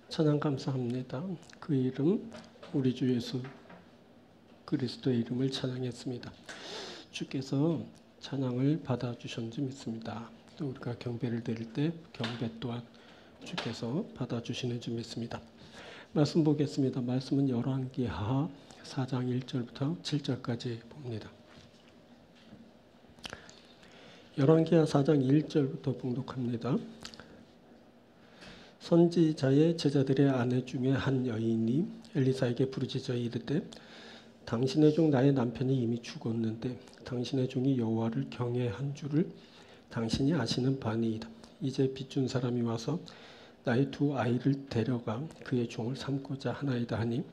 찬양 감사합니다. 그 이름 우리 주 예수 그리스도의 이름을 찬양했습니다. 주께서 찬양을 받아주셨는지 믿습니다. 또 우리가 경배를 드릴 때 경배 또한 주께서 받아주시는지 믿습니다. 말씀 보겠습니다. 말씀은 열왕기하 4장 1절부터 7절까지 봅니다. 열왕기하 4장 1절부터 봉독합니다. 선지자의 제자들의 아내 중에 한 여인이 엘리사에게 부르짖어 이르되 당신의 종 나의 남편이 이미 죽었는데 당신의 종이 여호와를 경외한 줄을 당신이 아시는 바니이다. 이제 빚준 사람이 와서 나의 두 아이를 데려가 그의 종을 삼고자 하나이다 하니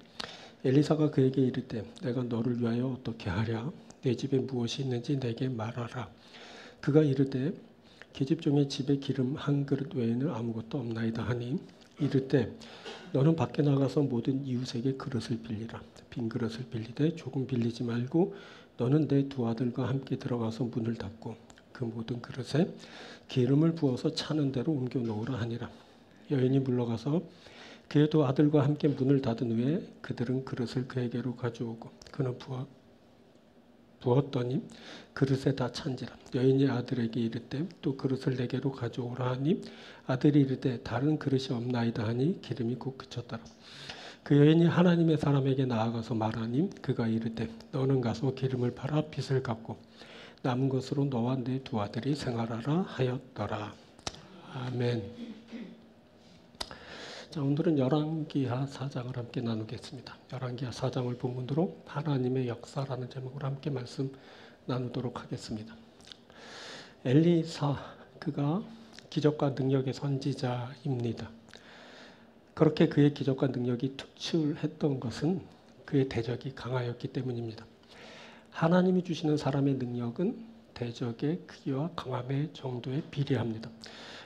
엘리사가 그에게 이르되 내가 너를 위하여 어떻게 하랴? 내 집에 무엇이 있는지 내게 말하라. 그가 이르되 계집종의 집에 기름 한 그릇 외에는 아무것도 없나이다 하니 이르되 너는 밖에 나가서 모든 이웃에게 그릇을 빌리라. 빈 그릇을 빌리되 조금 빌리지 말고 너는 내 두 아들과 함께 들어가서 문을 닫고 그 모든 그릇에 기름을 부어서 차는 대로 옮겨 놓으라 하니라. 여인이 물러가서 그의 두 아들과 함께 문을 닫은 후에 그들은 그릇을 그에게로 가져오고 그는 부었더니 그릇에 다 찬지라. 여인이 아들에게 이르되 또 그릇을 내게로 가져오라 하니 아들이 이르되 다른 그릇이 없나이다 하니 기름이 곧 그쳤더라. 그 여인이 하나님의 사람에게 나아가서 말하니 그가 이르되 너는 가서 기름을 팔아 빚을 갚고 남은 것으로 너와 네 두 아들이 생활하라 하였더라. 아멘. 자, 오늘은 열왕기하 4장을 함께 나누겠습니다. 열왕기하 4장을 본문으로 하나님의 역사라는 제목으로 함께 말씀 나누도록 하겠습니다. 엘리사, 그가 기적과 능력의 선지자입니다. 그렇게 그의 기적과 능력이 특출했던 것은 그의 대적이 강하였기 때문입니다. 하나님이 주시는 사람의 능력은 대적의 크기와 강함의 정도에 비례합니다.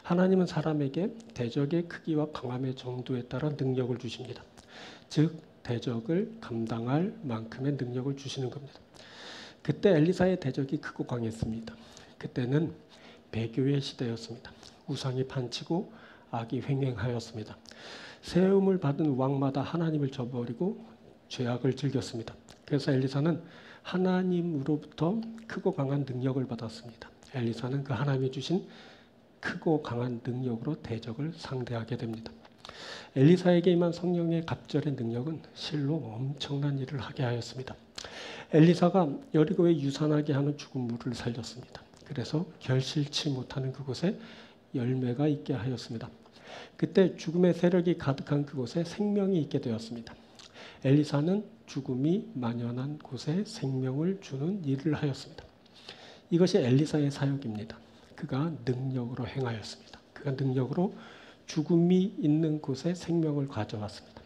하나님은 사람에게 대적의 크기와 강함의 정도에 따라 능력을 주십니다. 즉 대적을 감당할 만큼의 능력을 주시는 겁니다. 그때 엘리사의 대적이 크고 강했습니다. 그때는 배교의 시대였습니다. 우상이 판치고 악이 횡행하였습니다. 세움을 받은 왕마다 하나님을 저버리고 죄악을 즐겼습니다. 그래서 엘리사는 하나님으로부터 크고 강한 능력을 받았습니다. 엘리사는 그 하나님이 주신 크고 강한 능력으로 대적을 상대하게 됩니다. 엘리사에게 임한 성령의 갑절의 능력은 실로 엄청난 일을 하게 하였습니다. 엘리사가 여리고에 유산하게 하는 죽은 물을 살렸습니다. 그래서 결실치 못하는 그곳에 열매가 있게 하였습니다. 그때 죽음의 세력이 가득한 그곳에 생명이 있게 되었습니다. 엘리사는 죽음이 만연한 곳에 생명을 주는 일을 하였습니다. 이것이 엘리사의 사역입니다. 그가 능력으로 행하였습니다. 그가 능력으로 죽음이 있는 곳에 생명을 가져왔습니다.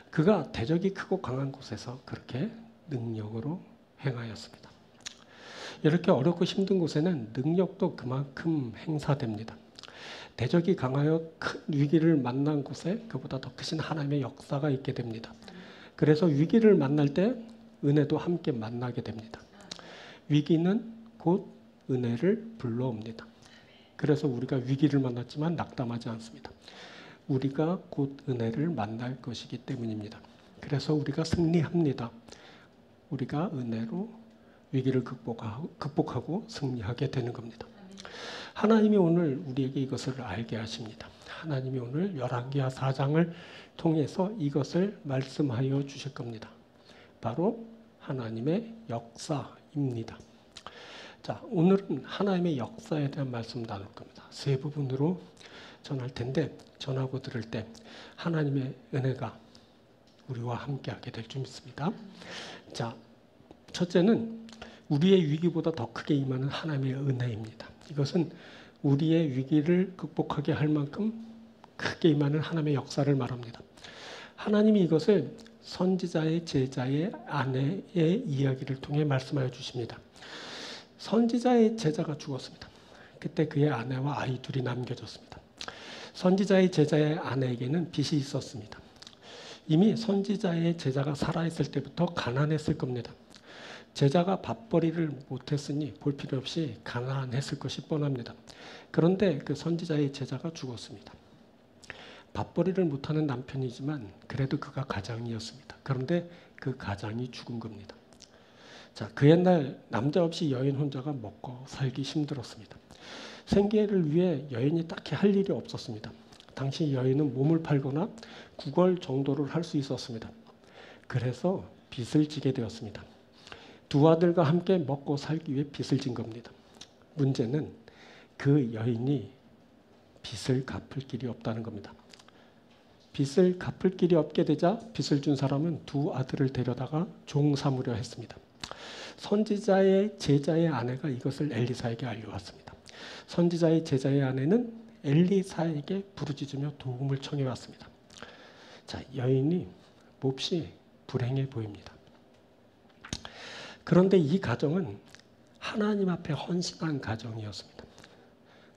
그가 대적이 크고 강한 곳에서 그렇게 능력으로 행하였습니다. 이렇게 어렵고 힘든 곳에는 능력도 그만큼 행사됩니다. 대적이 강하여 큰 위기를 만난 곳에 그보다 더 크신 하나님의 역사가 있게 됩니다. 그래서 위기를 만날 때 은혜도 함께 만나게 됩니다. 위기는 곧 은혜를 불러옵니다. 그래서 우리가 위기를 만났지만 낙담하지 않습니다. 우리가 곧 은혜를 만날 것이기 때문입니다. 그래서 우리가 승리합니다. 우리가 은혜로 위기를 극복하고 승리하게 되는 겁니다. 하나님이 오늘 우리에게 이것을 알게 하십니다. 하나님이 오늘 열왕기하 4장을 통해서 이것을 말씀하여 주실 겁니다. 바로 하나님의 역사입니다. 자, 오늘은 하나님의 역사에 대한 말씀 나눌 겁니다. 세 부분으로 전할 텐데 전하고 들을 때 하나님의 은혜가 우리와 함께하게 될 줄 믿습니다. 자, 첫째는 우리의 위기보다 더 크게 임하는 하나님의 은혜입니다. 이것은 우리의 위기를 극복하게 할 만큼 크게 임하는 하나님의 역사를 말합니다. 하나님이 이것을 선지자의 제자의 아내의 이야기를 통해 말씀하여 주십니다. 선지자의 제자가 죽었습니다. 그때 그의 아내와 아이 둘이 남겨졌습니다. 선지자의 제자의 아내에게는 빚이 있었습니다. 이미 선지자의 제자가 살아있을 때부터 가난했을 겁니다. 제자가 밥벌이를 못했으니 볼 필요 없이 가난했을 것이 뻔합니다. 그런데 그 선지자의 제자가 죽었습니다. 밥벌이를 못하는 남편이지만 그래도 그가 가장이었습니다. 그런데 그 가장이 죽은 겁니다. 자, 그 옛날 남자 없이 여인 혼자가 먹고 살기 힘들었습니다. 생계를 위해 여인이 딱히 할 일이 없었습니다. 당시 여인은 몸을 팔거나 구걸 정도를 할 수 있었습니다. 그래서 빚을 지게 되었습니다. 두 아들과 함께 먹고 살기 위해 빚을 진 겁니다. 문제는 그 여인이 빚을 갚을 길이 없다는 겁니다. 빚을 갚을 길이 없게 되자 빚을 준 사람은 두 아들을 데려다가 종 삼으려 했습니다. 선지자의 제자의 아내가 이것을 엘리사에게 알려왔습니다. 선지자의 제자의 아내는 엘리사에게 부르짖으며 도움을 청해 왔습니다. 자, 여인이 몹시 불행해 보입니다. 그런데 이 가정은 하나님 앞에 헌신한 가정이었습니다.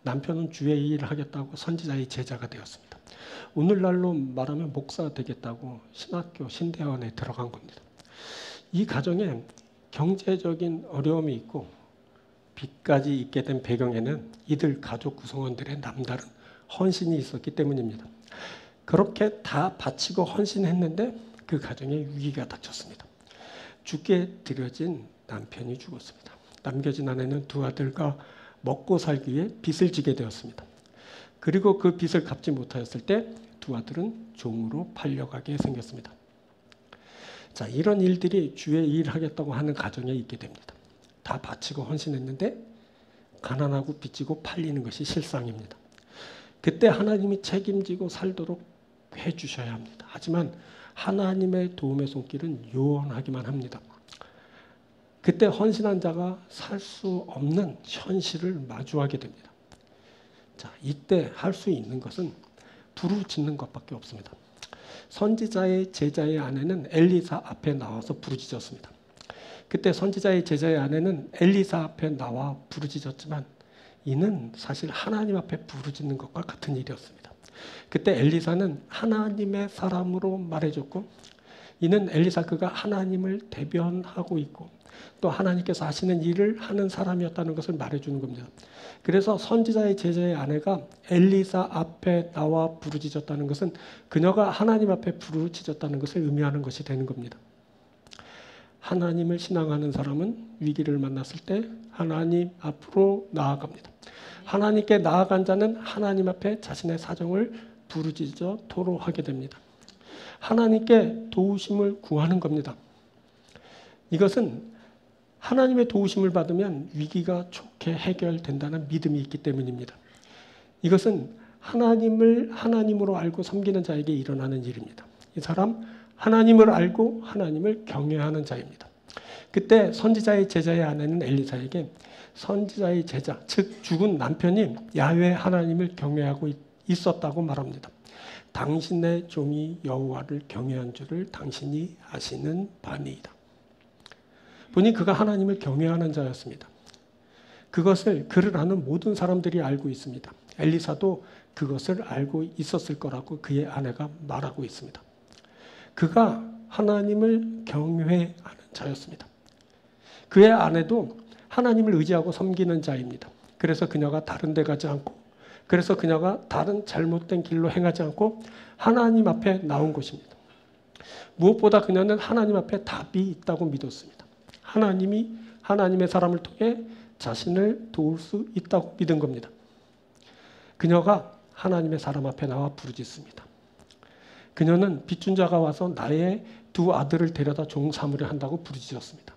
남편은 주의 일을 하겠다고 선지자의 제자가 되었습니다. 오늘날로 말하면 목사가 되겠다고 신학교 신대원에 들어간 겁니다. 이 가정에 경제적인 어려움이 있고 빚까지 있게 된 배경에는 이들 가족 구성원들의 남다른 헌신이 있었기 때문입니다. 그렇게 다 바치고 헌신했는데 그 가정에 위기가 닥쳤습니다. 죽게 들여진 남편이 죽었습니다. 남겨진 아내는 두 아들과 먹고 살기 위해 빚을 지게 되었습니다. 그리고 그 빚을 갚지 못하였을 때 두 아들은 종으로 팔려가게 생겼습니다. 자, 이런 일들이 주의 일을 하겠다고 하는 가정에 있게 됩니다. 다 바치고 헌신했는데 가난하고 빚지고 팔리는 것이 실상입니다. 그때 하나님이 책임지고 살도록 해주셔야 합니다. 하지만 하나님의 도움의 손길은 요원하기만 합니다. 그때 헌신한 자가 살 수 없는 현실을 마주하게 됩니다. 자, 이때 할 수 있는 것은 부르짖는 것밖에 없습니다. 선지자의 제자의 아내는 엘리사 앞에 나와서 부르짖었습니다. 그때 선지자의 제자의 아내는 엘리사 앞에 나와 부르짖었지만 이는 사실 하나님 앞에 부르짖는 것과 같은 일이었습니다. 그때 엘리사는 하나님의 사람으로 말해줬고 이는 엘리사 그가 하나님을 대변하고 있고 또 하나님께서 하시는 일을 하는 사람이었다는 것을 말해주는 겁니다. 그래서 선지자의 제자의 아내가 엘리사 앞에 나와 부르짖었다는 것은 그녀가 하나님 앞에 부르짖었다는 것을 의미하는 것이 되는 겁니다. 하나님을 신앙하는 사람은 위기를 만났을 때 하나님 앞으로 나아갑니다. 하나님께 나아간 자는 하나님 앞에 자신의 사정을 부르짖어 토로하게 됩니다. 하나님께 도우심을 구하는 겁니다. 이것은 하나님의 도우심을 받으면 위기가 좋게 해결된다는 믿음이 있기 때문입니다. 이것은 하나님을 하나님으로 알고 섬기는 자에게 일어나는 일입니다. 이 사람 하나님을 알고 하나님을 경외하는 자입니다. 그때 선지자의 제자의 아내는 엘리사에게 선지자의 제자, 즉 죽은 남편이 야훼 하나님을 경외하고 있었다고 말합니다. 당신의 종이 여호와를 경외한 줄을 당신이 아시는 바니이다. 보니 그가 하나님을 경외하는 자였습니다. 그것을 그를 아는 모든 사람들이 알고 있습니다. 엘리사도 그것을 알고 있었을 거라고 그의 아내가 말하고 있습니다. 그가 하나님을 경외하는 자였습니다. 그의 아내도 하나님을 의지하고 섬기는 자입니다. 그래서 그녀가 다른 데 가지 않고 그래서 그녀가 다른 잘못된 길로 행하지 않고 하나님 앞에 나온 것입니다. 무엇보다 그녀는 하나님 앞에 답이 있다고 믿었습니다. 하나님이 하나님의 사람을 통해 자신을 도울 수 있다고 믿은 겁니다. 그녀가 하나님의 사람 앞에 나와 부르짖습니다. 그녀는 빚준 자가 와서 나의 두 아들을 데려다 종 삼으려 한다고 부르짖었습니다.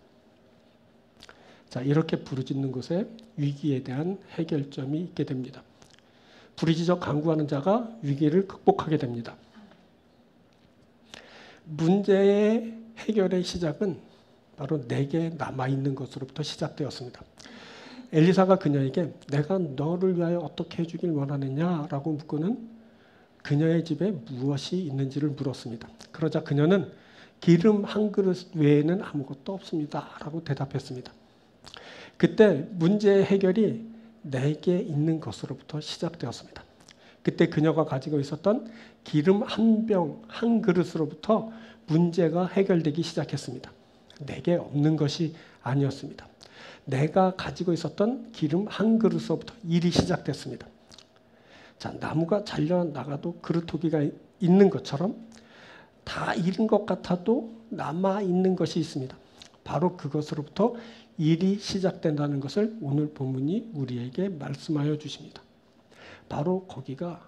자, 이렇게 부르짖는 것에 위기에 대한 해결점이 있게 됩니다. 부르짖어 간구하는 자가 위기를 극복하게 됩니다. 문제의 해결의 시작은 바로 내게 남아있는 것으로부터 시작되었습니다. 엘리사가 그녀에게 내가 너를 위하여 어떻게 해주길 원하느냐라고 묻고는 그녀의 집에 무엇이 있는지를 물었습니다. 그러자 그녀는 기름 한 그릇 외에는 아무것도 없습니다 라고 대답했습니다. 그때 문제의 해결이 내게 있는 것으로부터 시작되었습니다. 그때 그녀가 가지고 있었던 기름 한 병, 한 그릇으로부터 문제가 해결되기 시작했습니다. 내게 없는 것이 아니었습니다. 내가 가지고 있었던 기름 한 그릇으로부터 일이 시작됐습니다. 자, 나무가 잘려나가도 그루터기가 있는 것처럼 다 잃은 것 같아도 남아있는 것이 있습니다. 바로 그것으로부터 일이 시작된다는 것을 오늘 본문이 우리에게 말씀하여 주십니다. 바로 거기가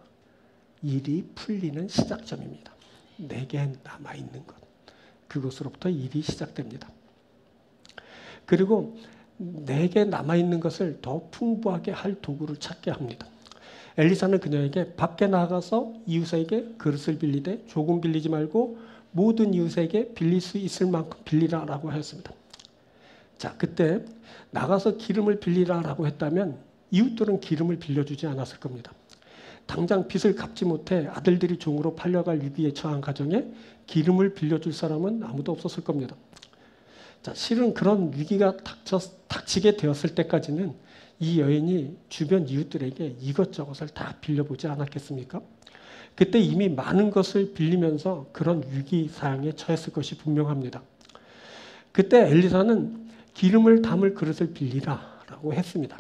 일이 풀리는 시작점입니다. 내게 남아있는 것. 그것으로부터 일이 시작됩니다. 그리고 내게 남아있는 것을 더 풍부하게 할 도구를 찾게 합니다. 엘리사는 그녀에게 밖에 나가서 이웃에게 그릇을 빌리되 조금 빌리지 말고 모든 이웃에게 빌릴 수 있을 만큼 빌리라라고 하였습니다. 자, 그때 나가서 기름을 빌리라라고 했다면 이웃들은 기름을 빌려주지 않았을 겁니다. 당장 빚을 갚지 못해 아들들이 종으로 팔려갈 위기에 처한 가정에 기름을 빌려줄 사람은 아무도 없었을 겁니다. 자, 실은 그런 위기가 닥치게 되었을 때까지는 이 여인이 주변 이웃들에게 이것저것을 다 빌려보지 않았겠습니까? 그때 이미 많은 것을 빌리면서 그런 위기 사항에 처했을 것이 분명합니다. 그때 엘리사는 기름을 담을 그릇을 빌리라라고 했습니다.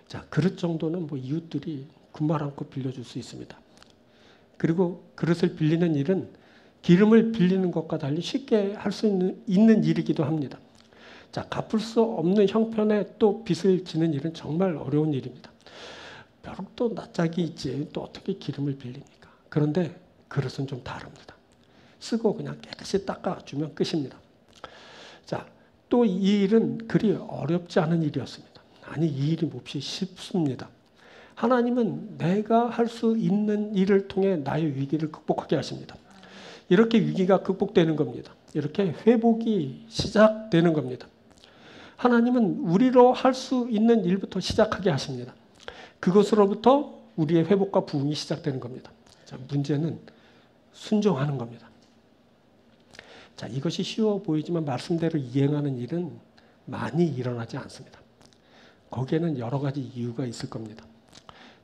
자, 그릇 정도는 뭐 이웃들이 군말 않고 빌려줄 수 있습니다. 그리고 그릇을 빌리는 일은 기름을 빌리는 것과 달리 쉽게 할 수 있는 일이기도 합니다. 자, 갚을 수 없는 형편에 또 빚을 지는 일은 정말 어려운 일입니다. 벼룩 또 낯짝이 있지 또 어떻게 기름을 빌립니까? 그런데 그릇은 좀 다릅니다. 쓰고 그냥 깨끗이 닦아주면 끝입니다. 자, 또 이 일은 그리 어렵지 않은 일이었습니다. 아니, 이 일이 몹시 쉽습니다. 하나님은 내가 할 수 있는 일을 통해 나의 위기를 극복하게 하십니다. 이렇게 위기가 극복되는 겁니다. 이렇게 회복이 시작되는 겁니다. 하나님은 우리로 할 수 있는 일부터 시작하게 하십니다. 그것으로부터 우리의 회복과 부흥이 시작되는 겁니다. 자, 문제는 순종하는 겁니다. 자, 이것이 쉬워 보이지만 말씀대로 이행하는 일은 많이 일어나지 않습니다. 거기에는 여러 가지 이유가 있을 겁니다.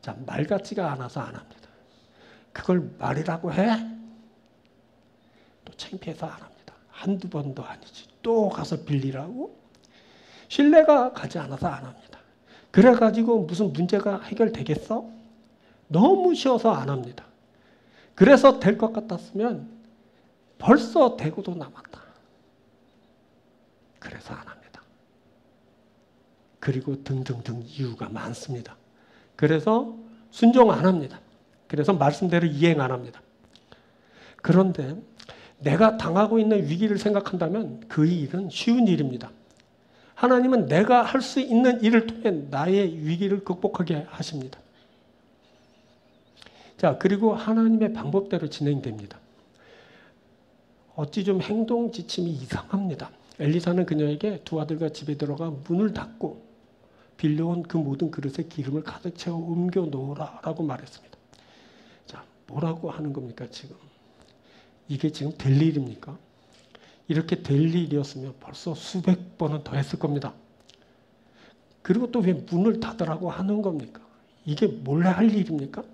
자, 말 같지가 않아서 안 합니다. 그걸 말이라고 해? 또 창피해서 안 합니다. 한두 번도 아니지. 또 가서 빌리라고? 신뢰가 가지 않아서 안 합니다. 그래가지고 무슨 문제가 해결되겠어? 너무 쉬워서 안 합니다. 그래서 될 것 같았으면 벌써 되고도 남았다. 그래서 안 합니다. 그리고 등등등 이유가 많습니다. 그래서 순종 안 합니다. 그래서 말씀대로 이행 안 합니다. 그런데 내가 당하고 있는 위기를 생각한다면 그 일은 쉬운 일입니다. 하나님은 내가 할 수 있는 일을 통해 나의 위기를 극복하게 하십니다. 자, 그리고 하나님의 방법대로 진행됩니다. 어찌 좀 행동 지침이 이상합니다. 엘리사는 그녀에게 두 아들과 집에 들어가 문을 닫고 빌려온 그 모든 그릇에 기름을 가득 채워 옮겨 놓으라 라고 말했습니다. 자, 뭐라고 하는 겁니까 지금? 이게 지금 될 일입니까? 이렇게 될 일이었으면 벌써 수백 번은 더 했을 겁니다. 그리고 또 왜 문을 닫으라고 하는 겁니까? 이게 몰래 할 일입니까?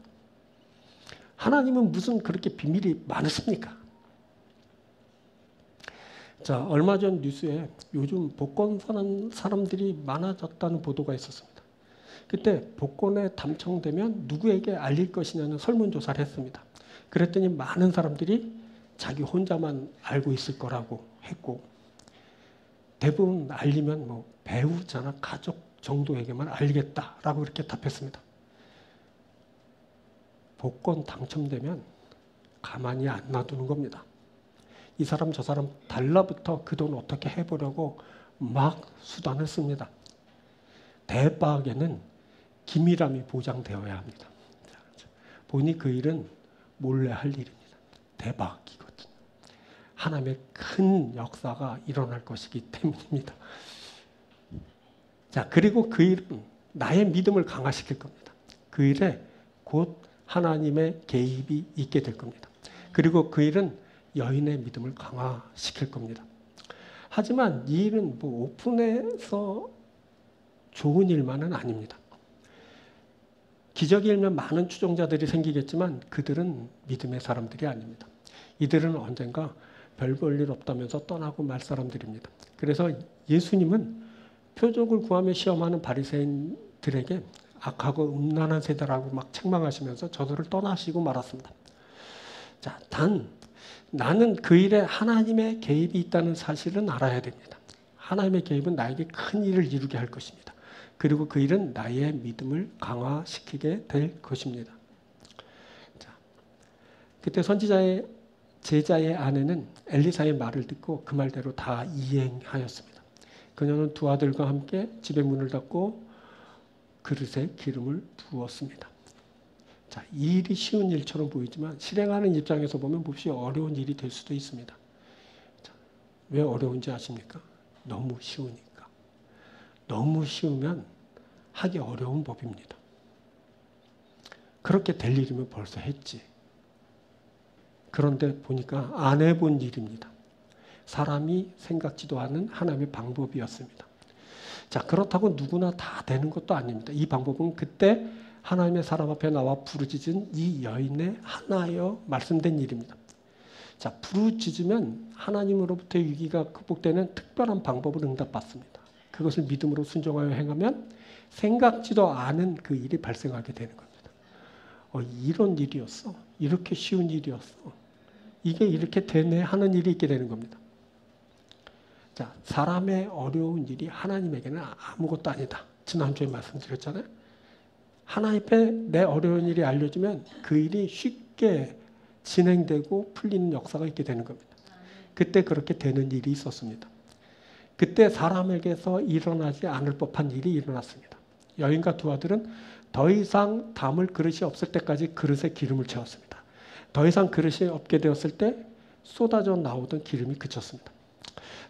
하나님은 무슨 그렇게 비밀이 많으십니까? 자, 얼마 전 뉴스에 요즘 복권 사는 사람들이 많아졌다는 보도가 있었습니다. 그때 복권에 당첨되면 누구에게 알릴 것이냐는 설문조사를 했습니다. 그랬더니 많은 사람들이 자기 혼자만 알고 있을 거라고 했고, 대부분 알리면 뭐 배우자나 가족 정도에게만 알리겠다라고 이렇게 답했습니다. 복권 당첨되면 가만히 안 놔두는 겁니다. 이 사람 저 사람 달라붙어 그 돈 어떻게 해보려고 막 수단을 씁니다. 대박에는 기밀함이 보장되어야 합니다. 보니 그 일은 몰래 할 일입니다. 대박이거든요. 하나님의 큰 역사가 일어날 것이기 때문입니다. 자, 그리고 그 일은 나의 믿음을 강화시킬 겁니다. 그 일에 곧 하나님의 개입이 있게 될 겁니다. 그리고 그 일은 여인의 믿음을 강화시킬 겁니다. 하지만 이 일은 뭐 오픈해서 좋은 일만은 아닙니다. 기적이 일면 많은 추종자들이 생기겠지만 그들은 믿음의 사람들이 아닙니다. 이들은 언젠가 별 볼 일 없다면서 떠나고 말 사람들입니다. 그래서 예수님은 표적을 구하며 시험하는 바리새인들에게 악하고 음란한 세대라고 막 책망하시면서 저들을 떠나시고 말았습니다. 자, 단 나는 그 일에 하나님의 개입이 있다는 사실은 알아야 됩니다. 하나님의 개입은 나에게 큰 일을 이루게 할 것입니다. 그리고 그 일은 나의 믿음을 강화시키게 될 것입니다. 자, 그때 선지자의 제자의 아내는 엘리사의 말을 듣고 그 말대로 다 이행하였습니다. 그녀는 두 아들과 함께 집에 문을 닫고 그릇에 기름을 부었습니다. 자, 이 일이 쉬운 일처럼 보이지만 실행하는 입장에서 보면 몹시 어려운 일이 될 수도 있습니다. 자, 왜 어려운지 아십니까? 너무 쉬우니까. 너무 쉬우면 하기 어려운 법입니다. 그렇게 될 일이면 벌써 했지. 그런데 보니까 안 해본 일입니다. 사람이 생각지도 않은 하나님의 방법이었습니다. 자, 그렇다고 누구나 다 되는 것도 아닙니다. 이 방법은 그때 하나님의 사람 앞에 나와 부르짖은 이 여인의 하나여 말씀된 일입니다. 자, 부르짖으면 하나님으로부터의 위기가 극복되는 특별한 방법을 응답받습니다. 그것을 믿음으로 순종하여 행하면 생각지도 않은 그 일이 발생하게 되는 겁니다. 이런 일이었어. 이렇게 쉬운 일이었어. 이게 이렇게 되네 하는 일이 있게 되는 겁니다. 자, 사람의 어려운 일이 하나님에게는 아무것도 아니다. 지난주에 말씀드렸잖아요. 하나님 앞에 내 어려운 일이 알려지면 그 일이 쉽게 진행되고 풀리는 역사가 있게 되는 겁니다. 그때 그렇게 되는 일이 있었습니다. 그때 사람에게서 일어나지 않을 법한 일이 일어났습니다. 여인과 두 아들은 더 이상 담을 그릇이 없을 때까지 그릇에 기름을 채웠습니다. 더 이상 그릇이 없게 되었을 때 쏟아져 나오던 기름이 그쳤습니다.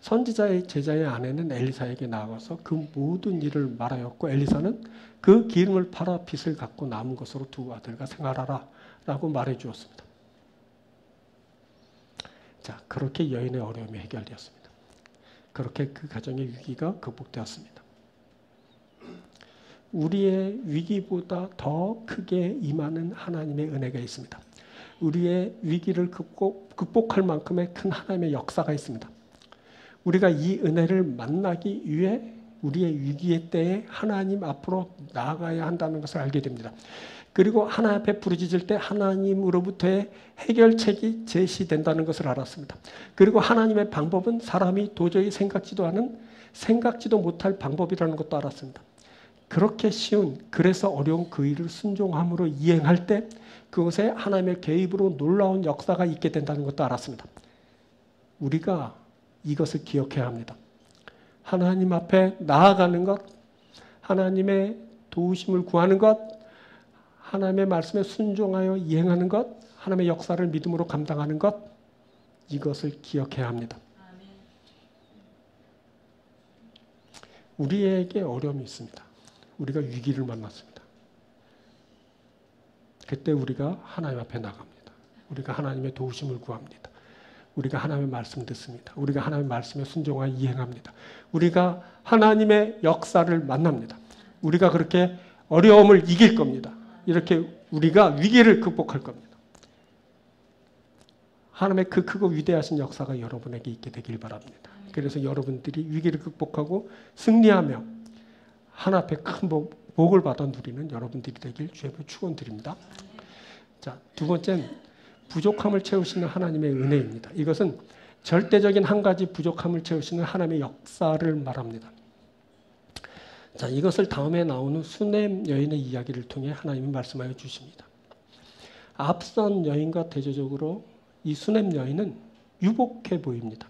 선지자의 제자의 아내는 엘리사에게 나아가서 그 모든 일을 말하였고 엘리사는 그 기름을 팔아 빚을 갚고 남은 것으로 두 아들과 생활하라 라고 말해 주었습니다. 자, 그렇게 여인의 어려움이 해결되었습니다. 그렇게 그 가정의 위기가 극복되었습니다. 우리의 위기보다 더 크게 임하는 하나님의 은혜가 있습니다. 우리의 위기를 극복할 만큼의 큰 하나님의 역사가 있습니다. 우리가 이 은혜를 만나기 위해 우리의 위기의 때에 하나님 앞으로 나아가야 한다는 것을 알게 됩니다. 그리고 하나님 앞에 부르짖을 때 하나님으로부터의 해결책이 제시된다는 것을 알았습니다. 그리고 하나님의 방법은 사람이 도저히 생각지도 못할 방법이라는 것도 알았습니다. 그렇게 쉬운, 그래서 어려운 그 일을 순종함으로 이행할 때 그것에 하나님의 개입으로 놀라운 역사가 있게 된다는 것도 알았습니다. 우리가 이것을 기억해야 합니다. 하나님 앞에 나아가는 것, 하나님의 도우심을 구하는 것, 하나님의 말씀에 순종하여 이행하는 것, 하나님의 역사를 믿음으로 감당하는 것, 이것을 기억해야 합니다. 우리에게 어려움이 있습니다. 우리가 위기를 만났습니다. 그때 우리가 하나님 앞에 나갑니다. 우리가 하나님의 도우심을 구합니다. 우리가 하나님의 말씀 듣습니다. 우리가 하나님의 말씀에 순종하여 이행합니다. 우리가 하나님의 역사를 만납니다. 우리가 그렇게 어려움을 이길 겁니다. 이렇게 우리가 위기를 극복할 겁니다. 하나님의 그 크고 위대하신 역사가 여러분에게 있게 되길 바랍니다. 그래서 여러분들이 위기를 극복하고 승리하며 하나님 앞에 큰 복을 받아 누리는 여러분들이 되길 주의 축원드립니다. 자, 두 번째는 부족함을 채우시는 하나님의 은혜입니다. 이것은 절대적인 한 가지 부족함을 채우시는 하나님의 역사를 말합니다. 자, 이것을 다음에 나오는 수넴 여인의 이야기를 통해 하나님이 말씀하여 주십니다. 앞선 여인과 대조적으로 이 수넴 여인은 유복해 보입니다.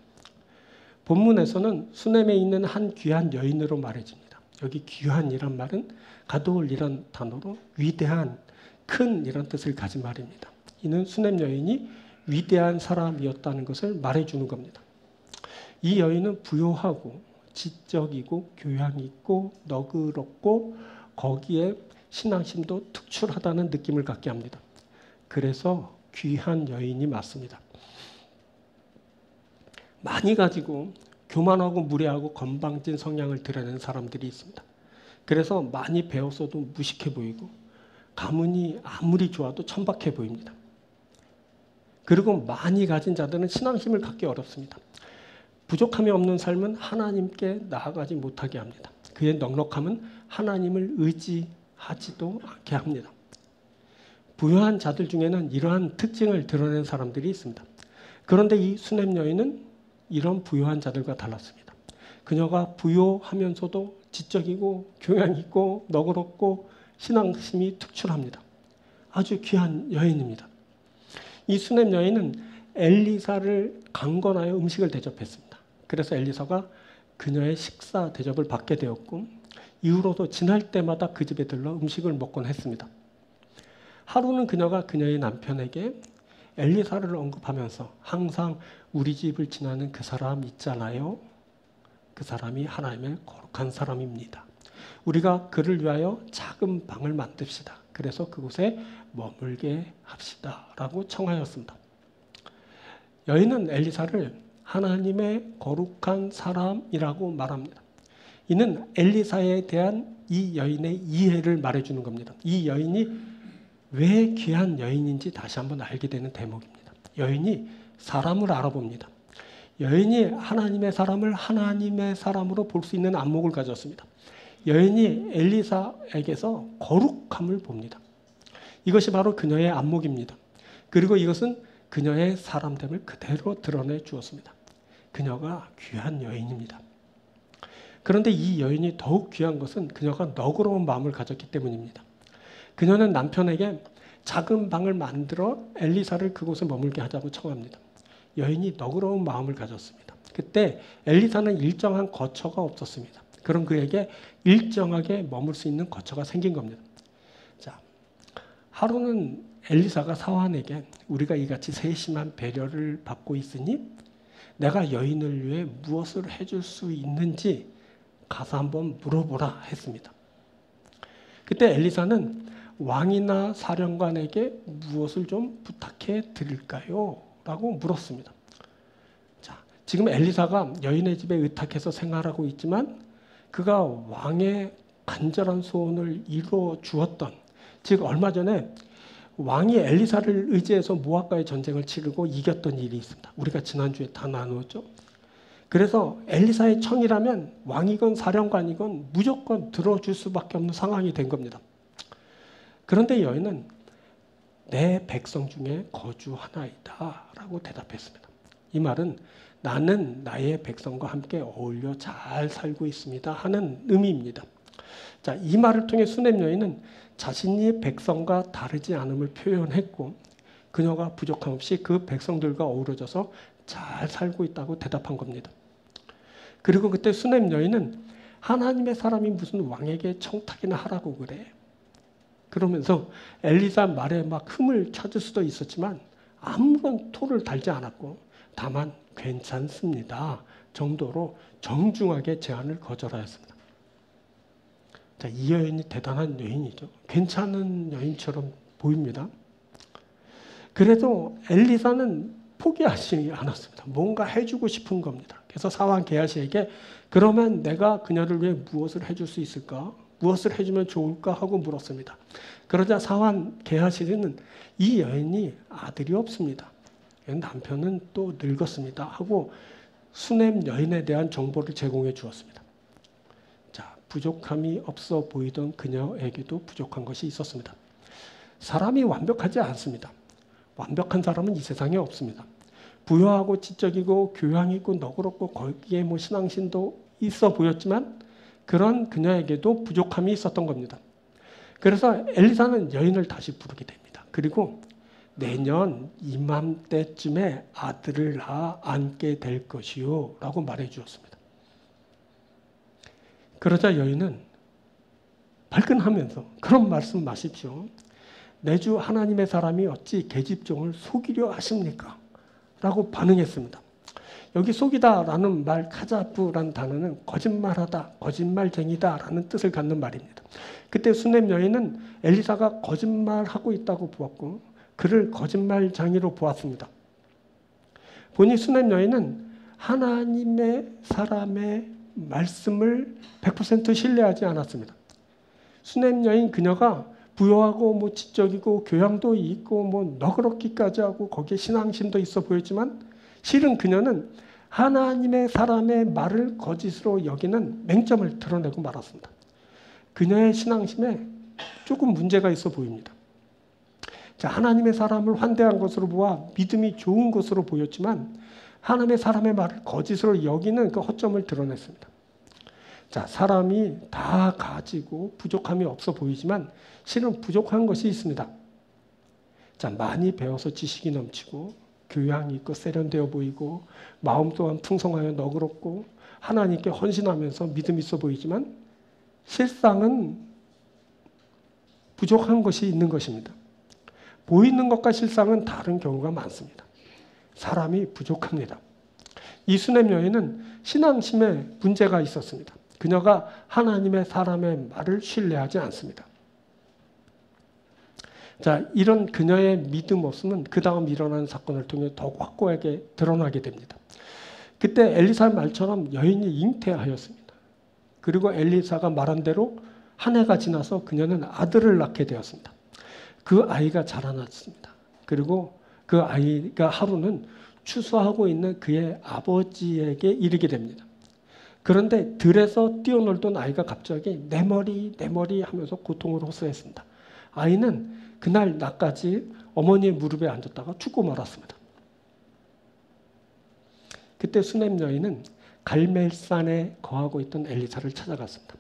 본문에서는 수넴에 있는 한 귀한 여인으로 말해집니다. 여기 귀한이란 말은 가돌이란 단어로 위대한, 큰 이란 뜻을 가진 말입니다. 이는 수넴 여인이 위대한 사람이었다는 것을 말해주는 겁니다. 이 여인은 부요하고 지적이고 교양 있고 너그럽고 거기에 신앙심도 특출하다는 느낌을 갖게 합니다. 그래서 귀한 여인이 맞습니다. 많이 가지고 교만하고 무례하고 건방진 성향을 드러내는 사람들이 있습니다. 그래서 많이 배웠어도 무식해 보이고 가문이 아무리 좋아도 천박해 보입니다. 그리고 많이 가진 자들은 신앙심을 갖기 어렵습니다. 부족함이 없는 삶은 하나님께 나아가지 못하게 합니다. 그의 넉넉함은 하나님을 의지하게 하지도 않게 합니다. 부유한 자들 중에는 이러한 특징을 드러낸 사람들이 있습니다. 그런데 이 수냄 여인은 이런 부유한 자들과 달랐습니다. 그녀가 부유하면서도 지적이고 교양 있고 너그럽고 신앙심이 특출합니다. 아주 귀한 여인입니다. 이 수냄 여인은 엘리사를 강권하여 음식을 대접했습니다. 그래서 엘리사가 그녀의 식사 대접을 받게 되었고 이후로도 지날 때마다 그 집에 들러 음식을 먹곤 했습니다. 하루는 그녀가 그녀의 남편에게 엘리사를 언급하면서 항상 우리 집을 지나는 그 사람 있잖아요. 그 사람이 하나님의 거룩한 사람입니다. 우리가 그를 위하여 작은 방을 만듭시다. 그래서 그곳에 머물게 합시다. 라고 청하였습니다. 여인은 엘리사를 하나님의 거룩한 사람이라고 말합니다. 이는 엘리사에 대한 이 여인의 이해를 말해주는 겁니다. 이 여인이 왜 귀한 여인인지 다시 한번 알게 되는 대목입니다. 여인이 사람을 알아봅니다. 여인이 하나님의 사람을 하나님의 사람으로 볼 수 있는 안목을 가졌습니다. 여인이 엘리사에게서 거룩함을 봅니다. 이것이 바로 그녀의 안목입니다. 그리고 이것은 그녀의 사람됨을 그대로 드러내 주었습니다. 그녀가 귀한 여인입니다. 그런데 이 여인이 더욱 귀한 것은 그녀가 너그러운 마음을 가졌기 때문입니다. 그녀는 남편에게 작은 방을 만들어 엘리사를 그곳에 머물게 하자고 청합니다. 여인이 너그러운 마음을 가졌습니다. 그때 엘리사는 일정한 거처가 없었습니다. 그럼 그에게 일정하게 머물 수 있는 거처가 생긴 겁니다. 자, 하루는 엘리사가 사환에게 우리가 이같이 세심한 배려를 받고 있으니 내가 여인을 위해 무엇을 해줄 수 있는지 가서 한번 물어보라 했습니다. 그때 엘리사는 왕이나 사령관에게 무엇을 좀 부탁해 드릴까요? 라고 물었습니다. 자, 지금 엘리사가 여인의 집에 의탁해서 생활하고 있지만 그가 왕의 간절한 소원을 이루어 주었던, 즉 얼마 전에 왕이 엘리사를 의지해서 모압과의 전쟁을 치르고 이겼던 일이 있습니다. 우리가 지난주에 다 나누었죠. 그래서 엘리사의 청이라면 왕이건 사령관이건 무조건 들어줄 수밖에 없는 상황이 된 겁니다. 그런데 여인은 내 백성 중에 거주하나이다 라고 대답했습니다. 이 말은 나는 나의 백성과 함께 어울려 잘 살고 있습니다 하는 의미입니다. 자, 이 말을 통해 수냄 여인은 자신이 백성과 다르지 않음을 표현했고 그녀가 부족함 없이 그 백성들과 어우러져서 잘 살고 있다고 대답한 겁니다. 그리고 그때 수냄 여인은 하나님의 사람이 무슨 왕에게 청탁이나 하라고 그래. 그러면서 엘리사 말에 막 흠을 찾을 수도 있었지만 아무런 토를 달지 않았고 다만 괜찮습니다 정도로 정중하게 제안을 거절하였습니다. 자, 이 여인이 대단한 여인이죠. 괜찮은 여인처럼 보입니다. 그래도 엘리사는 포기하지 않았습니다. 뭔가 해주고 싶은 겁니다. 그래서 사환 게하시에게 그러면 내가 그녀를 위해 무엇을 해줄 수 있을까? 무엇을 해주면 좋을까? 하고 물었습니다. 그러자 사환 게하시는 이 여인이 아들이 없습니다. 남편은 또 늙었습니다. 하고 수냄 여인에 대한 정보를 제공해 주었습니다. 자, 부족함이 없어 보이던 그녀에게도 부족한 것이 있었습니다. 사람이 완벽하지 않습니다. 완벽한 사람은 이 세상에 없습니다. 부유하고 지적이고 교양 있고 너그럽고 거기에 신앙심도 있어 보였지만 그런 그녀에게도 부족함이 있었던 겁니다. 그래서 엘리사는 여인을 다시 부르게 됩니다. 그리고 내년 이맘때쯤에 아들을 낳아 안게 될 것이요 라고 말해 주었습니다. 그러자 여인은 발끈하면서 그런 말씀 마십시오. 내주 하나님의 사람이 어찌 계집종을 속이려 하십니까? 라고 반응했습니다. 여기 속이다라는 말, 카자프라는 단어는 거짓말하다, 거짓말쟁이다라는 뜻을 갖는 말입니다. 그때 수냄 여인은 엘리사가 거짓말하고 있다고 보았고 그를 거짓말쟁이로 보았습니다. 보니 수냄 여인은 하나님의 사람의 말씀을 100% 신뢰하지 않았습니다. 수냄 여인 그녀가 부유하고 지적이고 교양도 있고 너그럽기까지 하고 거기에 신앙심도 있어 보였지만 실은 그녀는 하나님의 사람의 말을 거짓으로 여기는 맹점을 드러내고 말았습니다. 그녀의 신앙심에 조금 문제가 있어 보입니다. 자, 하나님의 사람을 환대한 것으로 보아 믿음이 좋은 것으로 보였지만 하나님의 사람의 말을 거짓으로 여기는 그 허점을 드러냈습니다. 자, 사람이 다 가지고 부족함이 없어 보이지만 실은 부족한 것이 있습니다. 자, 많이 배워서 지식이 넘치고 교양이 있고 세련되어 보이고 마음 또한 풍성하여 너그럽고 하나님께 헌신하면서 믿음이 있어 보이지만 실상은 부족한 것이 있는 것입니다. 보이는 것과 실상은 다른 경우가 많습니다. 사람이 부족합니다. 이 수냄 여인은 신앙심에 문제가 있었습니다. 그녀가 하나님의 사람의 말을 신뢰하지 않습니다. 자, 이런 그녀의 믿음 없음은 그 다음 일어나는 사건을 통해 더욱 확고하게 드러나게 됩니다. 그때 엘리사의 말처럼 여인이 잉태하였습니다. 그리고 엘리사가 말한 대로 한 해가 지나서 그녀는 아들을 낳게 되었습니다. 그 아이가 자라났습니다. 그리고 그 아이가 하루는 추수하고 있는 그의 아버지에게 이르게 됩니다. 그런데 들에서 뛰어놀던 아이가 갑자기 내 머리 하면서 고통을 호소했습니다. 아이는 그날 낮까지 어머니의 무릎에 앉았다가 죽고 말았습니다. 그때 수냄 여인은 갈멜산에 거하고 있던 엘리사를 찾아갔습니다.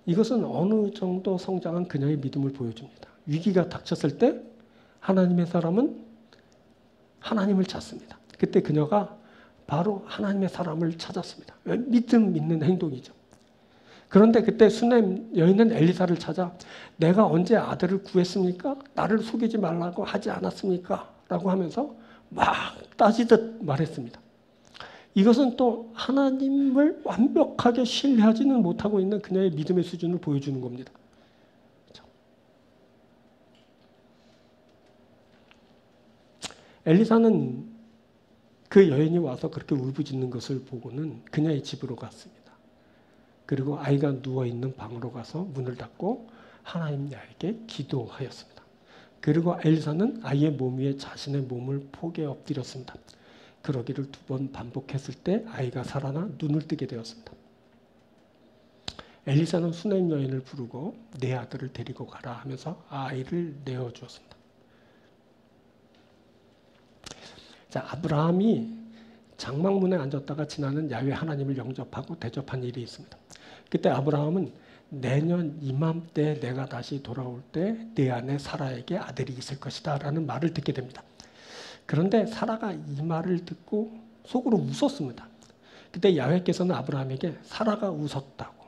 이것은 어느 정도 성장한 그녀의 믿음을 보여줍니다. 위기가 닥쳤을 때 하나님의 사람은 하나님을 찾습니다. 그때 그녀가 바로 하나님의 사람을 찾았습니다. 믿음 있는 행동이죠. 그런데 그때 수냄 여인은 엘리사를 찾아 내가 언제 아들을 구했습니까? 나를 속이지 말라고 하지 않았습니까? 라고 하면서 막 따지듯 말했습니다. 이것은 또 하나님을 완벽하게 신뢰하지는 못하고 있는 그녀의 믿음의 수준을 보여주는 겁니다. 그렇죠? 엘리사는 그 여인이 와서 그렇게 울부짖는 것을 보고는 그녀의 집으로 갔습니다. 그리고 아이가 누워있는 방으로 가서 문을 닫고 하나님께 기도하였습니다. 그리고 엘리사는 아이의 몸 위에 자신의 몸을 포개에 엎드렸습니다. 그러기를 2번 반복했을 때 아이가 살아나 눈을 뜨게 되었습니다. 엘리사는 수냄 여인을 부르고 내 아들을 데리고 가라 하면서 아이를 내어주었습니다. 자, 아브라함이 장막문에 앉았다가 지나는 야훼 하나님을 영접하고 대접한 일이 있습니다. 그때 아브라함은 내년 이맘때 내가 다시 돌아올 때 내 안에 사라에게 아들이 있을 것이다 라는 말을 듣게 됩니다. 그런데 사라가 이 말을 듣고 속으로 웃었습니다. 그때 야훼께서는 아브라함에게 사라가 웃었다고